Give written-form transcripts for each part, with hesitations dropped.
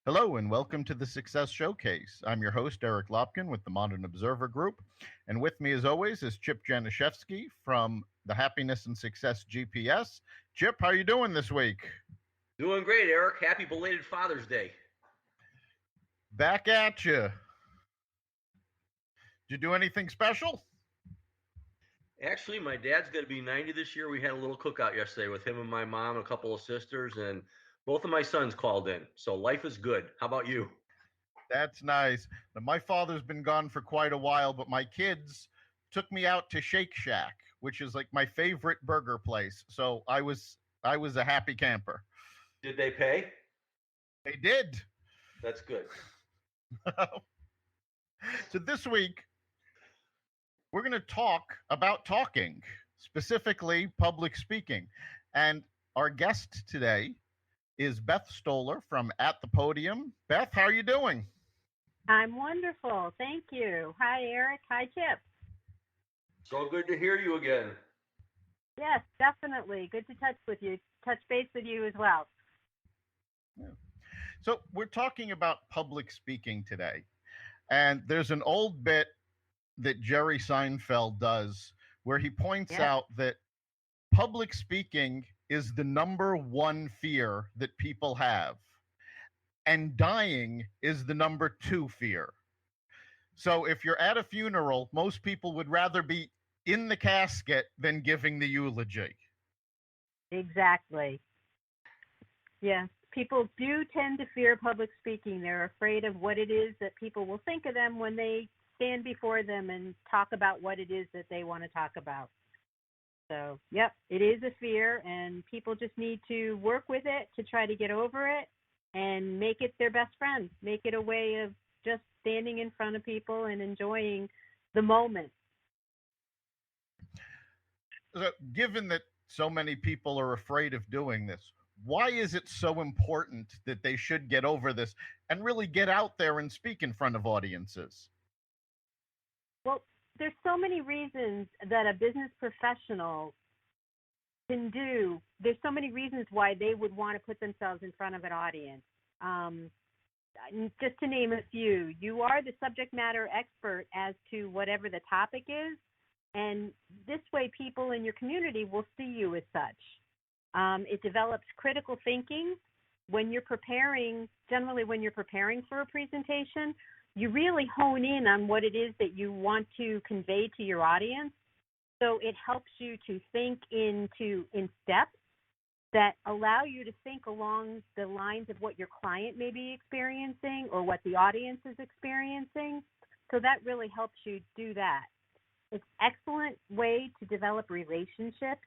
Hello and welcome to the Success Showcase. I'm your host, Eric Lopkin with the Modern Observer Group. And with me, as always, is Chip Janiszewski from the Happiness and Success GPS. Chip, how are you doing this week? Doing great, Eric. Happy belated Father's Day. Back at you. Did you do anything special? Actually, my dad's going to be 90 this year. We had a little cookout yesterday with him and my mom, and a couple of sisters, and both of my sons called in. So life is good. How about you? That's nice. Now, my father's been gone for quite a while, but my kids took me out to Shake Shack, which is like my favorite burger place. So I was a happy camper. Did they pay? They did. That's good. So this week we're going to talk about talking, specifically public speaking. And our guest today is Beth Stoller from At The Podium. Beth, how are you doing? I'm wonderful. Thank you. Hi, Eric. Hi, Chip. So good to hear you again. Yes, definitely. Good to touch base with you as well. Yeah. So we're talking about public speaking today. And there's an old bit that Jerry Seinfeld does where he points out that public speaking is the number one fear that people have, and dying is the number two fear. So if you're at a funeral, most people would rather be in the casket than giving the eulogy. Exactly. Yes. People do tend to fear public speaking. They're afraid of what it is that people will think of them when they stand before them and talk about what it is that they want to talk about. So, yep, it is a fear, and people just need to work with it to try to get over it and make it their best friend. Make it a way of just standing in front of people and enjoying the moment. So, given that so many people are afraid of doing this, why is it so important that they should get over this and really get out there and speak in front of audiences? Well, there's so many reasons that a business professional can do. There's so many reasons why they would want to put themselves in front of an audience. Just to name a few, you are the subject matter expert as to whatever the topic is, and this way people in your community will see you as such. It develops critical thinking. Generally when you're preparing for a presentation, you really hone in on what it is that you want to convey to your audience. So it helps you to think in steps that allow you to think along the lines of what your client may be experiencing or what the audience is experiencing. So that really helps you do that. It's an excellent way to develop relationships.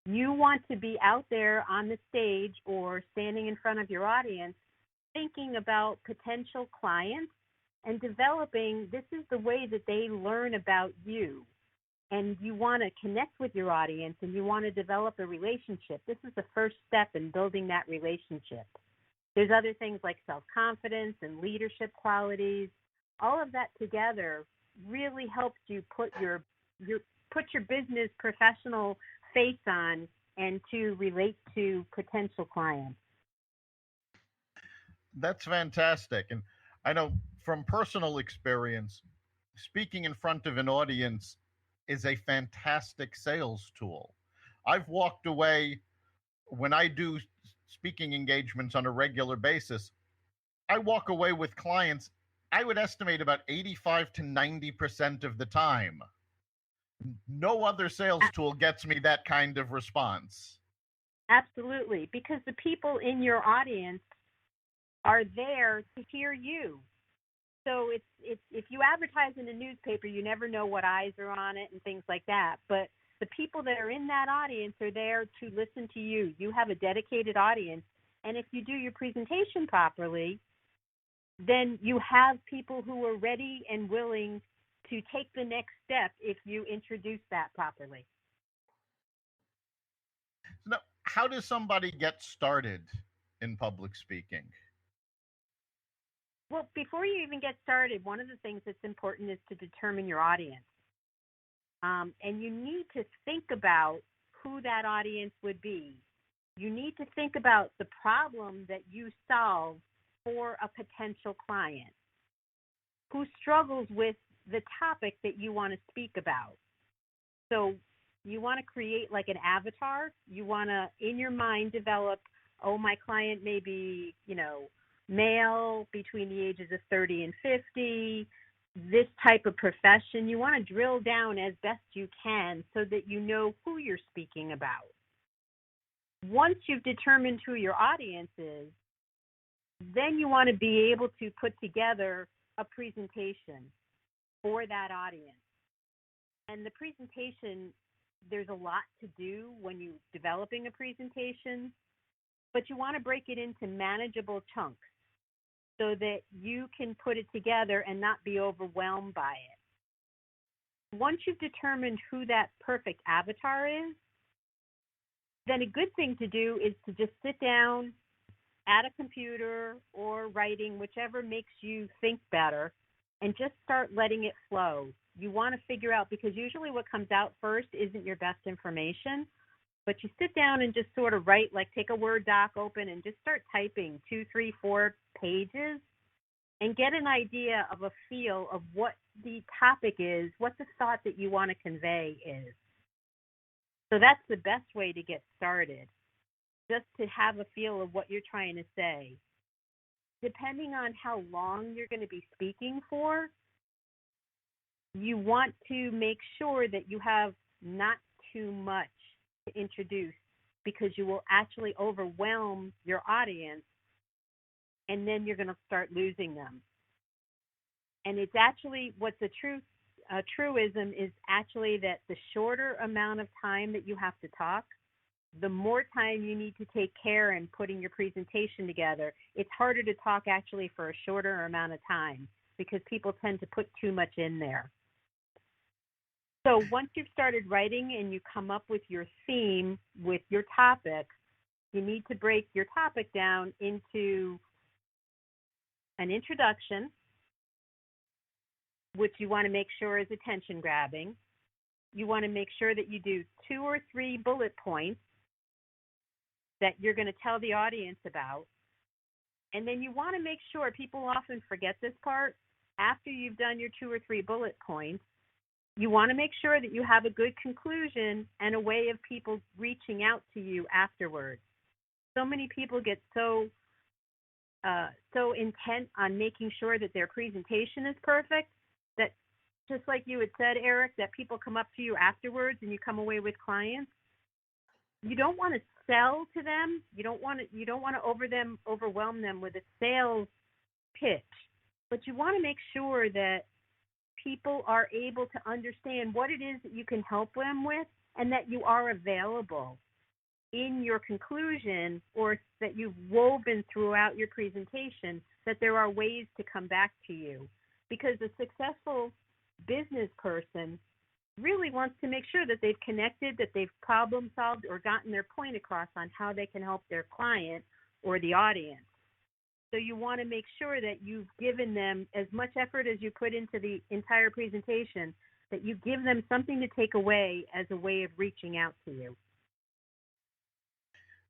You want to be out there on the stage or standing in front of your audience thinking about potential clients and developing, this is the way that they learn about you. And you want to connect with your audience and you want to develop a relationship. This is the first step in building that relationship. There's other things like self-confidence and leadership qualities. All of that together really helps you put your business professional face on and to relate to potential clients. That's fantastic. And I know from personal experience, speaking in front of an audience is a fantastic sales tool. I've walked away when I do speaking engagements on a regular basis. I walk away with clients, I would estimate about 85 to 90% of the time. No other sales tool gets me that kind of response. Absolutely, because the people in your audience are there to hear you. So it's if you advertise in a newspaper, you never know what eyes are on it and things like that. But the people that are in that audience are there to listen to you. You have a dedicated audience. And if you do your presentation properly, then you have people who are ready and willing to take the next step if you introduce that properly. So now, how does somebody get started in public speaking? Well, before you even get started, one of the things that's important is to determine your audience. And you need to think about who that audience would be. You need to think about the problem that you solve for a potential client who struggles with the topic that you want to speak about. So you want to create like an avatar. You want to, in your mind, develop, oh, my client may be, male between the ages of 30 and 50, this type of profession. You want to drill down as best you can so that you know who you're speaking about. Once you've determined who your audience is, then you want to be able to put together a presentation for that audience. And the presentation, there's a lot to do when you're developing a presentation, but you want to break it into manageable chunks so that you can put it together and not be overwhelmed by it. Once you've determined who that perfect avatar is, then a good thing to do is to just sit down at a computer or writing, whichever makes you think better, and just start letting it flow. You want to figure out, because usually what comes out first isn't your best information, but you sit down and just sort of write, like take a Word doc open and just start typing 2, 3, 4 pages and get an idea of a feel of what the topic is, what the thought that you want to convey is. So that's the best way to get started, just to have a feel of what you're trying to say. Depending on how long you're going to be speaking for, you want to make sure that you have not too much to introduce, because you will actually overwhelm your audience and then you're going to start losing them. And it's actually, what's a truism is actually that the shorter amount of time that you have to talk, the more time you need to take care in putting your presentation together. It's harder to talk actually for a shorter amount of time because people tend to put too much in there. So once you've started writing and you come up with your theme with your topic, you need to break your topic down into an introduction, which you want to make sure is attention grabbing. You want to make sure that you do 2 or 3 bullet points that you're going to tell the audience about. And then you want to make sure, people often forget this part, after you've done your 2 or 3 bullet points, you want to make sure that you have a good conclusion and a way of people reaching out to you afterwards. So many people get so intent on making sure that their presentation is perfect that, just like you had said, Eric, that people come up to you afterwards and you come away with clients. You don't want to sell to them. You don't want to overwhelm them with a sales pitch, but you want to make sure that people are able to understand what it is that you can help them with, and that you are available in your conclusion, or that you've woven throughout your presentation, that there are ways to come back to you. Because a successful business person really wants to make sure that they've connected, that they've problem solved or gotten their point across on how they can help their client or the audience. So you want to make sure that you've given them as much effort as you put into the entire presentation, that you give them something to take away as a way of reaching out to you.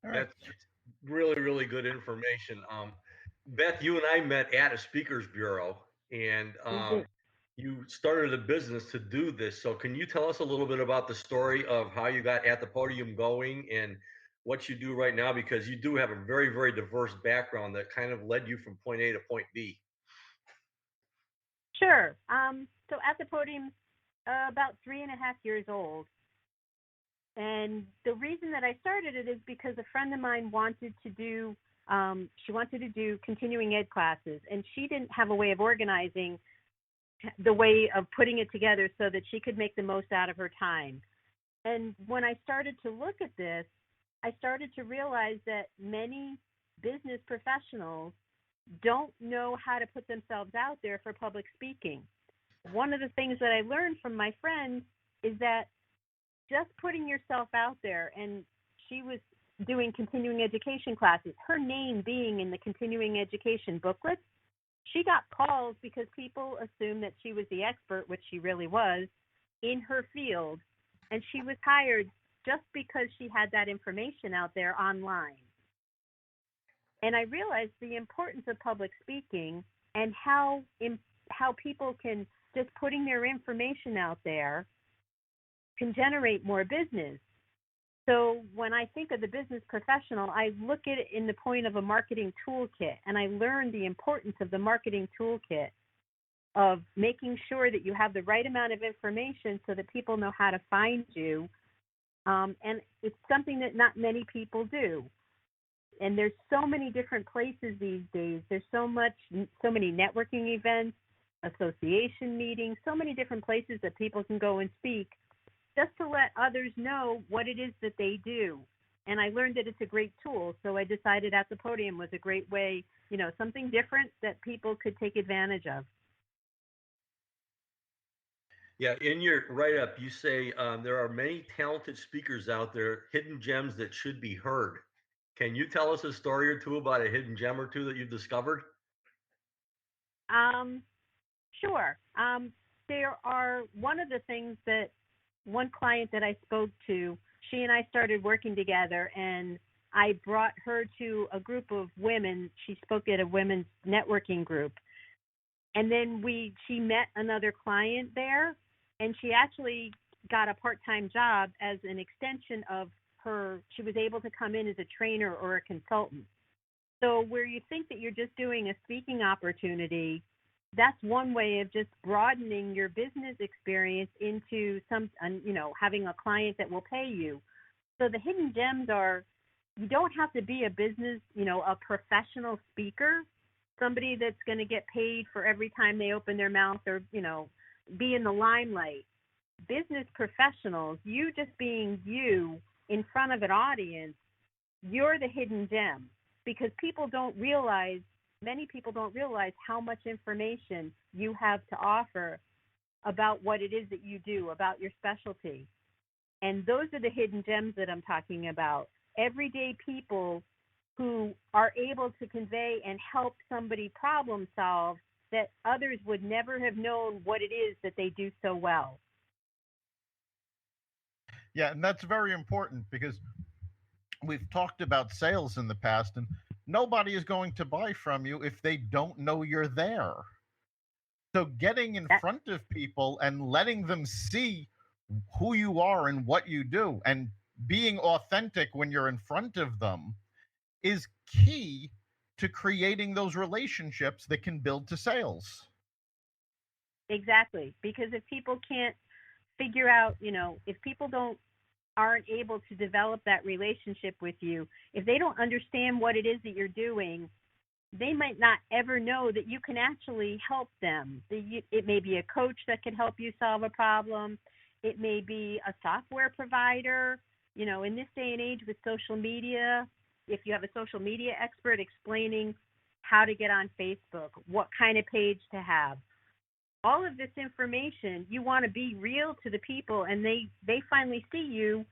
All right. That's really, really good information. Beth, you and I met at a speakers bureau, and you started a business to do this. So can you tell us a little bit about the story of how you got At The Podium going and what you do right now? Because you do have a very, very diverse background that kind of led you from point A to point B. Sure. So At The Podium, about 3.5 years old. And the reason that I started it is because a friend of mine wanted to do continuing ed classes, and she didn't have a way of organizing the way of putting it together so that she could make the most out of her time. And when I started to look at this, I started to realize that many business professionals don't know how to put themselves out there for public speaking. One of the things that I learned from my friend is that just putting yourself out there, and she was doing continuing education classes, her name being in the continuing education booklets, she got calls because people assumed that she was the expert, which she really was, in her field, and she was hired just because she had that information out there online. And I realized the importance of public speaking and how people can just putting their information out there can generate more business. So when I think of the business professional, I look at it in the point of a marketing toolkit, and I learned the importance of the marketing toolkit of making sure that you have the right amount of information so that people know how to find you. And it's something that not many people do. And there's so many different places these days. There's so many networking events, association meetings, so many different places that people can go and speak just to let others know what it is that they do. And I learned that it's a great tool. So I decided At The Podium was a great way, something different that people could take advantage of. Yeah, in your write-up, you say there are many talented speakers out there, hidden gems that should be heard. Can you tell us a story or two about a hidden gem or two that you've discovered? Sure. There are one of the things that one client that I spoke to, she and I started working together, and I brought her to a group of women. She spoke at a women's networking group. And then she met another client there, and she actually got a part-time job as an extension of her. She was able to come in as a trainer or a consultant. So where you think that you're just doing a speaking opportunity, that's one way of just broadening your business experience into having a client that will pay you. So the hidden gems are, you don't have to be a business, a professional speaker, somebody that's going to get paid for every time they open their mouth or, be in the limelight. Business professionals, you just being you in front of an audience, you're the hidden gem, because many people don't realize how much information you have to offer about what it is that you do, about your specialty. And those are the hidden gems that I'm talking about. Everyday people who are able to convey and help somebody problem solve that others would never have known what it is that they do so well. Yeah, and that's very important because we've talked about sales in the past, and nobody is going to buy from you if they don't know you're there. So getting in front of people and letting them see who you are and what you do and being authentic when you're in front of them is key to creating those relationships that can build to sales. Exactly. Because if people can't figure out, if people aren't able to develop that relationship with you, if they don't understand what it is that you're doing, they might not ever know that you can actually help them. It may be a coach that can help you solve a problem. It may be a software provider. In this day and age with social media, if you have a social media expert explaining how to get on Facebook, what kind of page to have, all of this information, you want to be real to the people, and they finally see you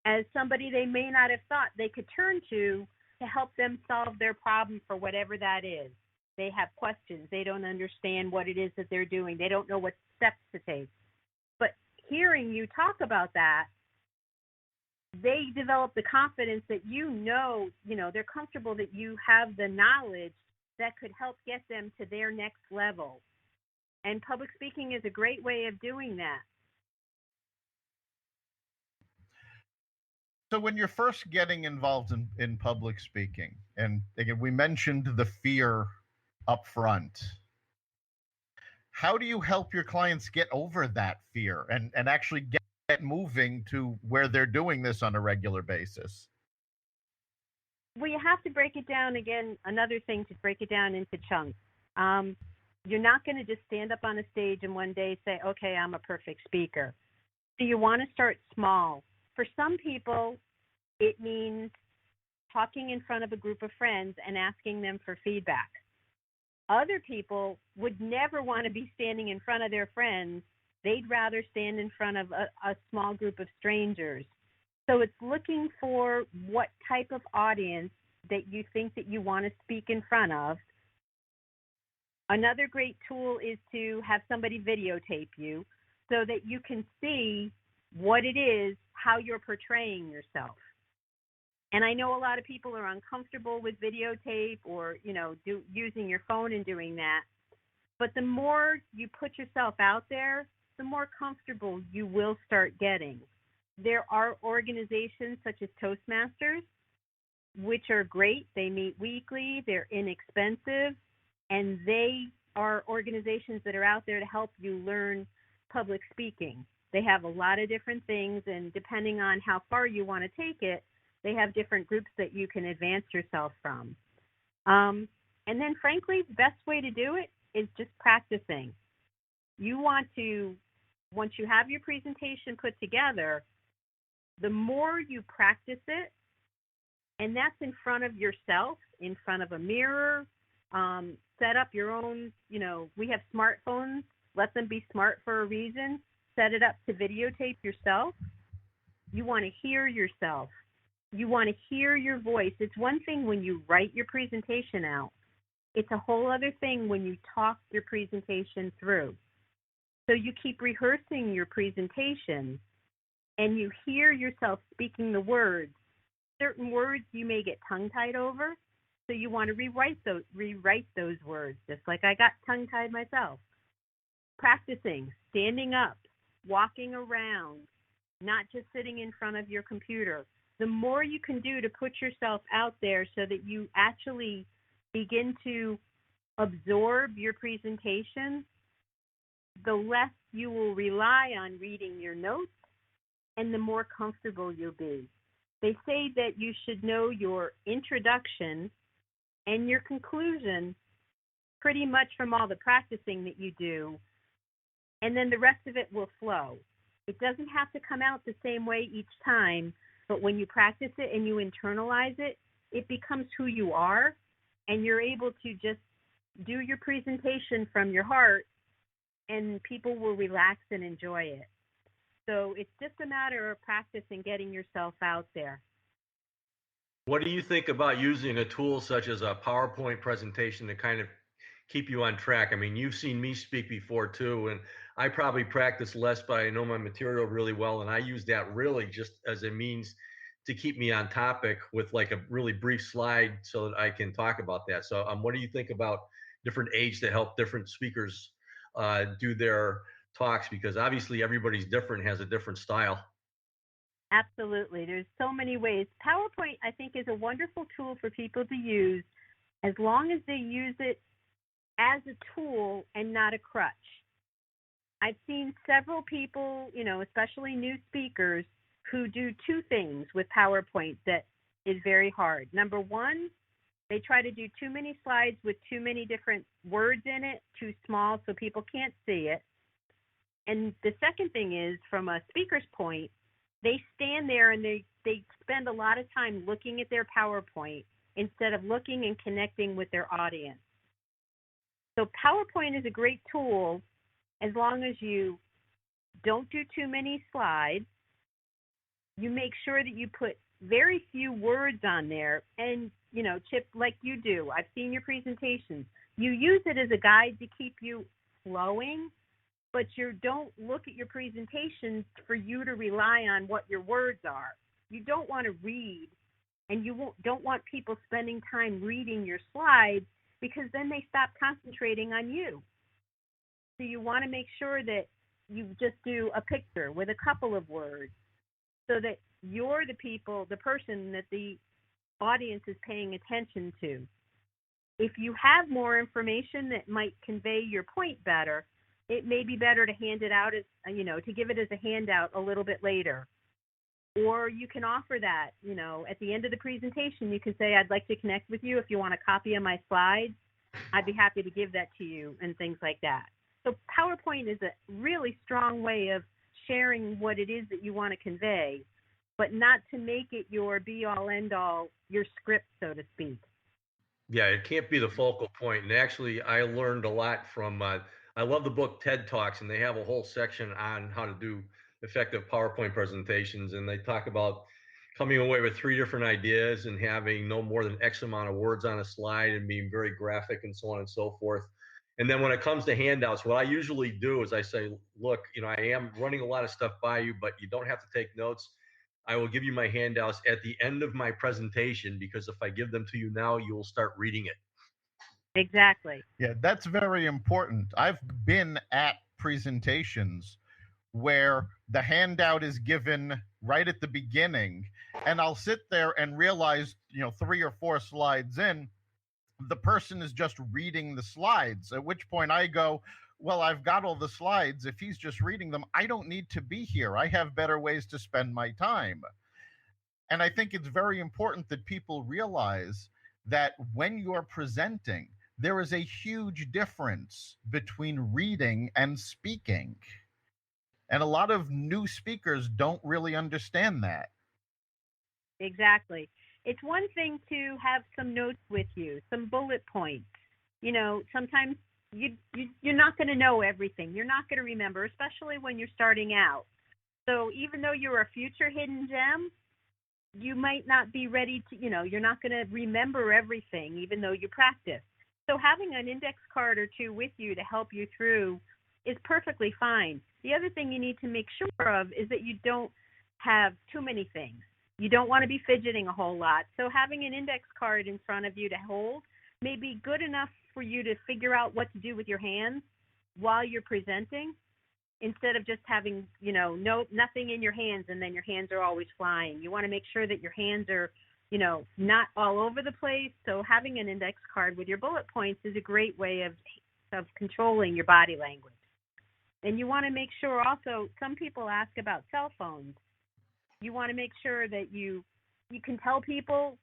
as somebody they may not have thought they could turn to help them solve their problem for whatever that is. They have questions. They don't understand what it is that they're doing. They don't know what steps to take. But hearing you talk about that, they develop the confidence that they're comfortable that you have the knowledge that could help get them to their next level. And public speaking is a great way of doing that. So when you're first getting involved in public speaking, and again, we mentioned the fear up front, how do you help your clients get over that fear and actually get moving to where they're doing this on a regular basis? Well, you have to break it down again. Another thing, to break it down into chunks. You're not going to just stand up on a stage and one day say, okay, I'm a perfect speaker. So you want to start small. For some people, it means talking in front of a group of friends and asking them for feedback. Other people would never want to be standing in front of their friends. They'd rather stand in front of a small group of strangers. So it's looking for what type of audience that you think that you want to speak in front of. Another great tool is to have somebody videotape you so that you can see what it is, how you're portraying yourself. And I know a lot of people are uncomfortable with videotape or, using your phone and doing that. But the more you put yourself out there, the more comfortable you will start getting. There are organizations such as Toastmasters, which are great. They meet weekly, they're inexpensive, and they are organizations that are out there to help you learn public speaking. They have a lot of different things, and depending on how far you want to take it, they have different groups that you can advance yourself from. And then, frankly, the best way to do it is just practicing. You want to, once you have your presentation put together, the more you practice it, and that's in front of yourself, in front of a mirror, set up your own, we have smartphones, let them be smart for a reason, set it up to videotape yourself. You want to hear yourself. You want to hear your voice. It's one thing when you write your presentation out. It's a whole other thing when you talk your presentation through. So you keep rehearsing your presentation and you hear yourself speaking the words. Certain words you may get tongue-tied over, so you want to rewrite those words, just like I got tongue-tied myself. Practicing, standing up, walking around, not just sitting in front of your computer. The more you can do to put yourself out there so that you actually begin to absorb your presentation, the less you will rely on reading your notes and the more comfortable you'll be. They say that you should know your introduction and your conclusion pretty much from all the practicing that you do, and then the rest of it will flow. It doesn't have to come out the same way each time, but when you practice it and you internalize it, it becomes who you are, and you're able to just do your presentation from your heart, and people will relax and enjoy it. So it's just a matter of practice and getting yourself out there. What do you think about using a tool such as a PowerPoint presentation to kind of keep you on track? I mean, you've seen me speak before too, and I probably practice less, but I know my material really well, and I use that really just as a means to keep me on topic with like a really brief slide so that I can talk about that. So what do you think about different aids to help different speakers do their talks? Because obviously everybody's different, has a different style. Absolutely. There's so many ways. PowerPoint, I think, is a wonderful tool for people to use as long as they use it as a tool and not a crutch. I've seen several people, especially new speakers, who do two things with PowerPoint that is very hard. Number one, they try to do too many slides with too many different words in it, too small so people can't see it. And the second thing is, from a speaker's point, they stand there and they spend a lot of time looking at their PowerPoint instead of looking and connecting with their audience. So PowerPoint is a great tool as long as you don't do too many slides. You make sure that you put very few words on there. And, Chip, like you do, I've seen your presentations. You use it as a guide to keep you flowing, but you don't look at your presentations for you to rely on what your words are. You don't want to read, and you don't want people spending time reading your slides because then they stop concentrating on you. So you want to make sure that you just do a picture with a couple of words so that you're the person that the audience is paying attention to. If you have more information that might convey your point better, it may be better to hand it out as, to give it as a handout a little bit later. Or you can offer that, at the end of the presentation, you can say, I'd like to connect with you. If you want a copy of my slides, I'd be happy to give that to you, and things like that. So PowerPoint is a really strong way of sharing what it is that you want to convey, but not to make it your be-all, end-all, your script, so to speak. Yeah, it can't be the focal point. And actually, I learned a lot from, I love the book TED Talks, and they have a whole section on how to do effective PowerPoint presentations. And they talk about coming away with 3 different ideas and having no more than X amount of words on a slide and being very graphic and so on and so forth. And then when it comes to handouts, what I usually do is I say, look, I am running a lot of stuff by you, but you don't have to take notes. I will give you my handouts at the end of my presentation, because if I give them to you now, you'll start reading it. Exactly. Yeah, that's very important. I've been at presentations where the handout is given right at the beginning, and I'll sit there and realize, 3 or 4 slides in, the person is just reading the slides, at which point I go, well, I've got all the slides. If he's just reading them, I don't need to be here. I have better ways to spend my time. And I think it's very important that people realize that when you're presenting, there is a huge difference between reading and speaking. And a lot of new speakers don't really understand that. Exactly. It's one thing to have some notes with you, some bullet points. Sometimes you're not going to know everything. You're not going to remember, especially when you're starting out. So even though you're a future hidden gem, you might not be ready to, you're not going to remember everything, even though you practice. So having an index card or two with you to help you through is perfectly fine. The other thing you need to make sure of is that you don't have too many things. You don't want to be fidgeting a whole lot. So having an index card in front of you to hold may be good enough for you to figure out what to do with your hands while you're presenting, instead of just having, nothing in your hands and then your hands are always flying. You want to make sure that your hands are, not all over the place. So having an index card with your bullet points is a great way of controlling your body language. And you want to make sure also, some people ask about cell phones. You want to make sure that you can tell people,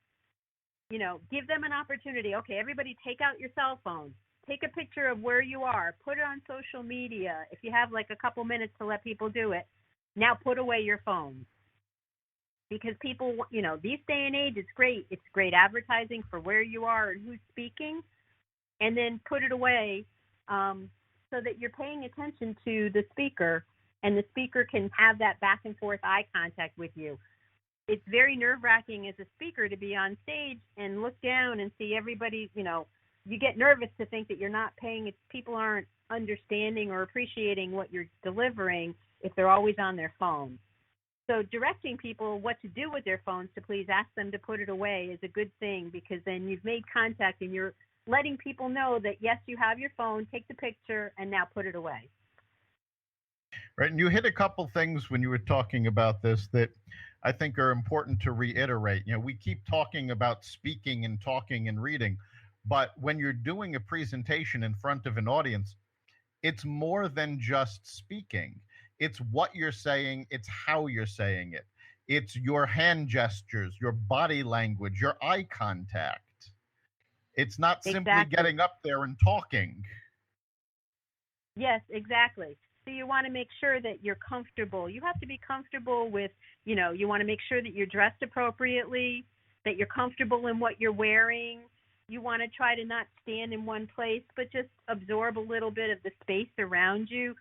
give them an opportunity. Okay, everybody take out your cell phone. Take a picture of where you are. Put it on social media. If you have like a couple minutes to let people do it, now put away your phones. Because people, these day and age, it's great. It's great advertising for where you are and who's speaking. And then put it away so that you're paying attention to the speaker, and the speaker can have that back and forth eye contact with you. It's very nerve-wracking as a speaker to be on stage and look down and see everybody, you get nervous to think that you're not people aren't understanding or appreciating what you're delivering if they're always on their phone. So directing people what to do with their phones, to please ask them to put it away, is a good thing, because then you've made contact and you're letting people know that, yes, you have your phone, take the picture, and now put it away. Right. And you hit a couple things when you were talking about this that I think are important to reiterate. We keep talking about speaking and talking and reading, but when you're doing a presentation in front of an audience, it's more than just speaking. It's what you're saying, it's how you're saying it. It's your hand gestures, your body language, your eye contact. It's not simply getting up there and talking. Yes, exactly. So you want to make sure that you're comfortable. You have to be comfortable with, you want to make sure that you're dressed appropriately, that you're comfortable in what you're wearing. You want to try to not stand in one place, but just absorb a little bit of the space around you.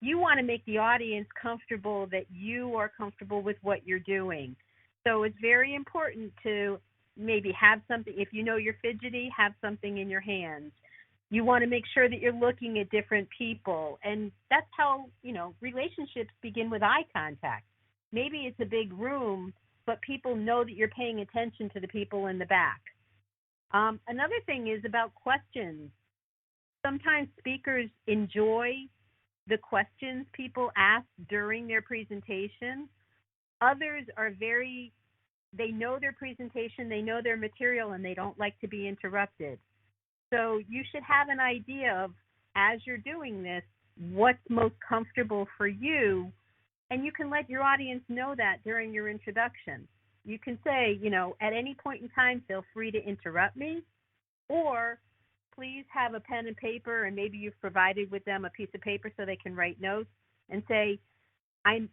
You want to make the audience comfortable, that you are comfortable with what you're doing. So it's very important to maybe have something, if you're fidgety, have something in your hands. You want to make sure that you're looking at different people. And that's how, relationships begin, with eye contact. Maybe it's a big room, but people know that you're paying attention to the people in the back. Another thing is about questions. Sometimes speakers enjoy the questions people ask during their presentation. Others are they know their presentation, they know their material, and they don't like to be interrupted. So you should have an idea of, as you're doing this, what's most comfortable for you, and you can let your audience know that during your introduction. You can say, at any point in time, feel free to interrupt me, or please have a pen and paper, and maybe you've provided with them a piece of paper so they can write notes, and say,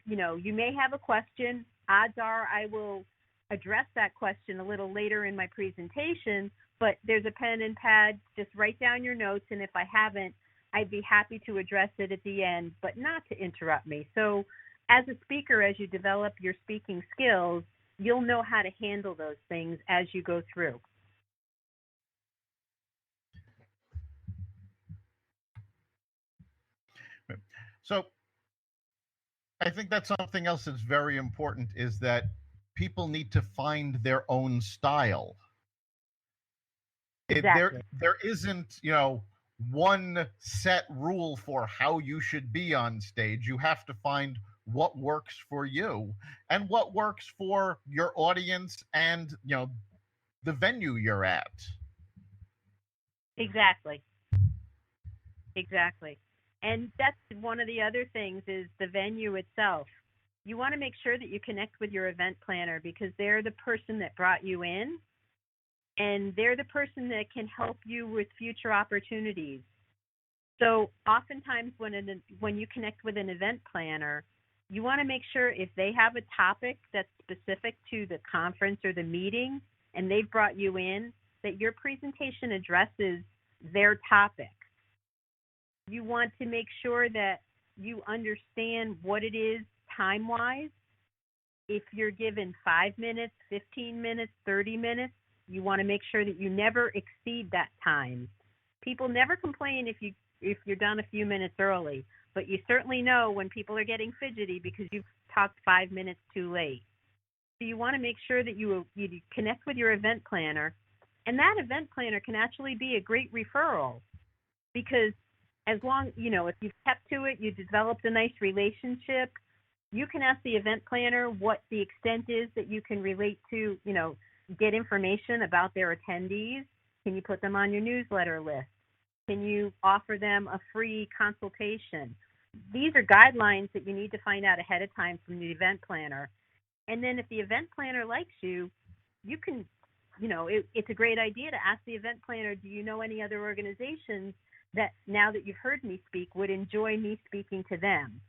you may have a question. Odds are I will address that question a little later in my presentation, but there's a pen and pad, just write down your notes, and if I haven't, I'd be happy to address it at the end, but not to interrupt me. So as a speaker, as you develop your speaking skills, you'll know how to handle those things as you go through. So I think that's something else that's very important, is that people need to find their own style. Exactly. There isn't, one set rule for how you should be on stage. You have to find what works for you and what works for your audience and, the venue you're at. Exactly. Exactly. And that's one of the other things is the venue itself. You want to make sure that you connect with your event planner because they're the person that brought you in and they're the person that can help you with future opportunities. So oftentimes when you connect with an event planner, you want to make sure if they have a topic that's specific to the conference or the meeting and they've brought you in, that your presentation addresses their topic. You want to make sure that you understand what it is time-wise. If you're given 5 minutes, 15 minutes, 30 minutes, you want to make sure that you never exceed that time. People never complain if you're done a few minutes early, but you certainly know when people are getting fidgety because you've talked 5 minutes too late. So you want to make sure that you connect with your event planner, and that event planner can actually be a great referral because as long, if you've kept to it, you developed a nice relationship, you can ask the event planner what the extent is that you can relate to, get information about their attendees. Can you put them on your newsletter list? Can you offer them a free consultation? These are guidelines that you need to find out ahead of time from the event planner. And then if the event planner likes you, you can, it's a great idea to ask the event planner, do you know any other organizations that now that you've heard me speak would enjoy me speaking to them?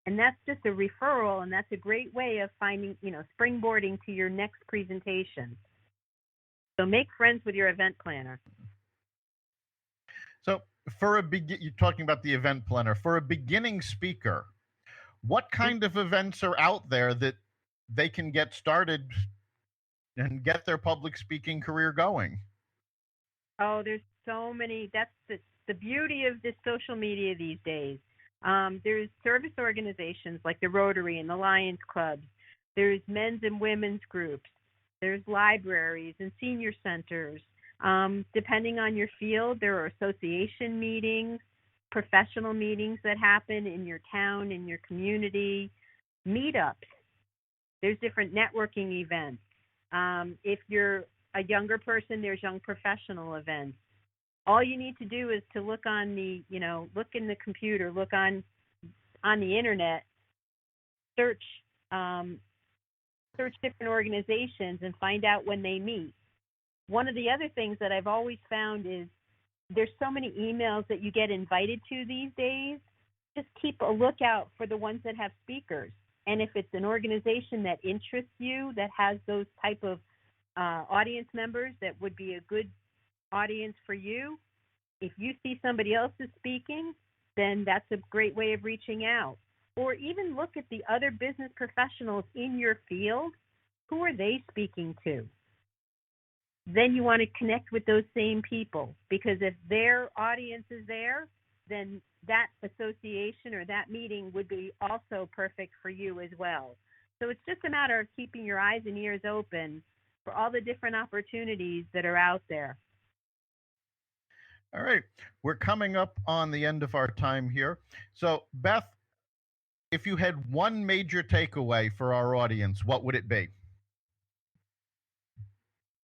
And that's just a referral, and that's a great way of finding, springboarding to your next presentation. So make friends with your event planner. So you're talking about the event planner. For a beginning speaker, what kind of events are out there that they can get started and get their public speaking career going? Oh, there's so many. That's the beauty of this social media these days. There's service organizations like the Rotary and the Lions Clubs. There's men's and women's groups. There's libraries and senior centers. Depending on your field, there are association meetings, professional meetings that happen in your town, in your community, meetups. There's different networking events. If you're a younger person, there's young professional events. All you need to do is to look on look in the computer, look on the internet, search different organizations and find out when they meet. One of the other things that I've always found is there's so many emails that you get invited to these days. Just keep a lookout for the ones that have speakers. And if it's an organization that interests you, that has those type of audience members that would be a good audience for you, if you see somebody else is speaking, then that's a great way of reaching out. Or even look at the other business professionals in your field. Who are they speaking to? Then you want to connect with those same people, because if their audience is there, then that association or that meeting would be also perfect for you as well. So it's just a matter of keeping your eyes and ears open for all the different opportunities that are out there. All right. We're coming up on the end of our time here. So, Beth, if you had one major takeaway for our audience, what would it be?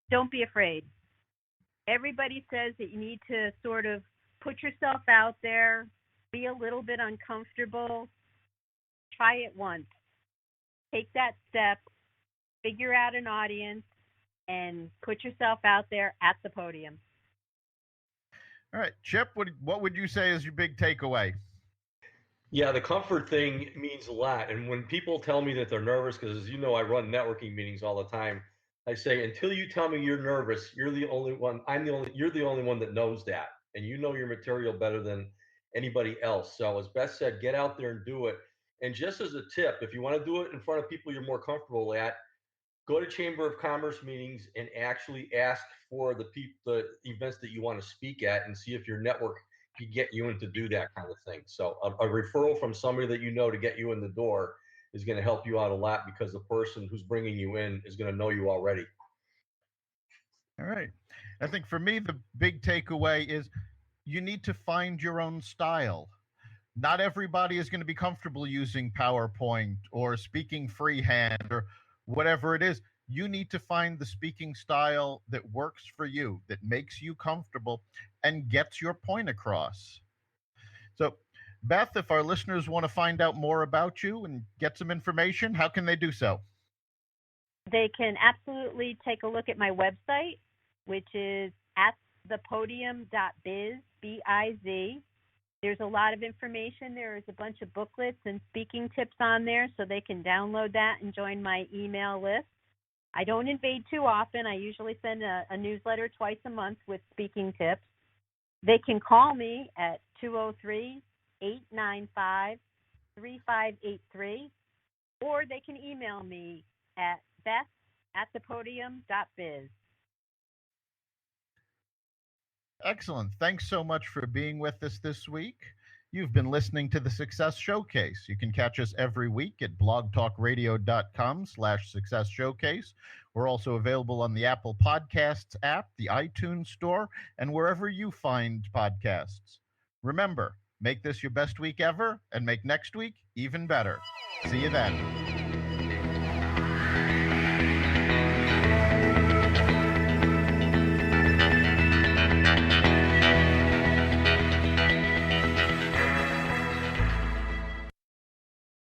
Don't be afraid. Everybody says that you need to sort of put yourself out there, be a little bit uncomfortable. Try it once. Take that step, figure out an audience, and put yourself out there at the podium. All right, Chip, what would you say is your big takeaway? Yeah, the comfort thing means a lot. And when people tell me that they're nervous, because as you know, I run networking meetings all the time, I say, until you tell me you're nervous, you're the only one, you're the only one that knows that. And you know your material better than anybody else. So as Beth said, get out there and do it. And just as a tip, if you want to do it in front of people you're more comfortable at, go to Chamber of Commerce meetings and actually ask for the events that you want to speak at and see if your network can get you in to do that kind of thing. So a referral from somebody that you know to get you in the door is going to help you out a lot because the person who's bringing you in is going to know you already. All right. I think for me, the big takeaway is you need to find your own style. Not everybody is going to be comfortable using PowerPoint or speaking freehand or whatever it is. You need to find the speaking style that works for you, that makes you comfortable and gets your point across. So, Beth, if our listeners want to find out more about you and get some information, how can they do so? They can absolutely take a look at my website, which is atthepodium.biz, B-I-Z. There's a lot of information. There is a bunch of booklets and speaking tips on there, so they can download that and join my email list. I don't invade too often. I usually send a newsletter twice a month with speaking tips. They can call me at 203-895-3583, or they can email me at beth@thepodium.biz. Excellent. Thanks so much for being with us this week. You've been listening to the Success Showcase. You can catch us every week at blogtalkradio.com/Success Showcase. We're also available on the Apple Podcasts app, the iTunes Store, and wherever you find podcasts. Remember, make this your best week ever and make next week even better. See you then.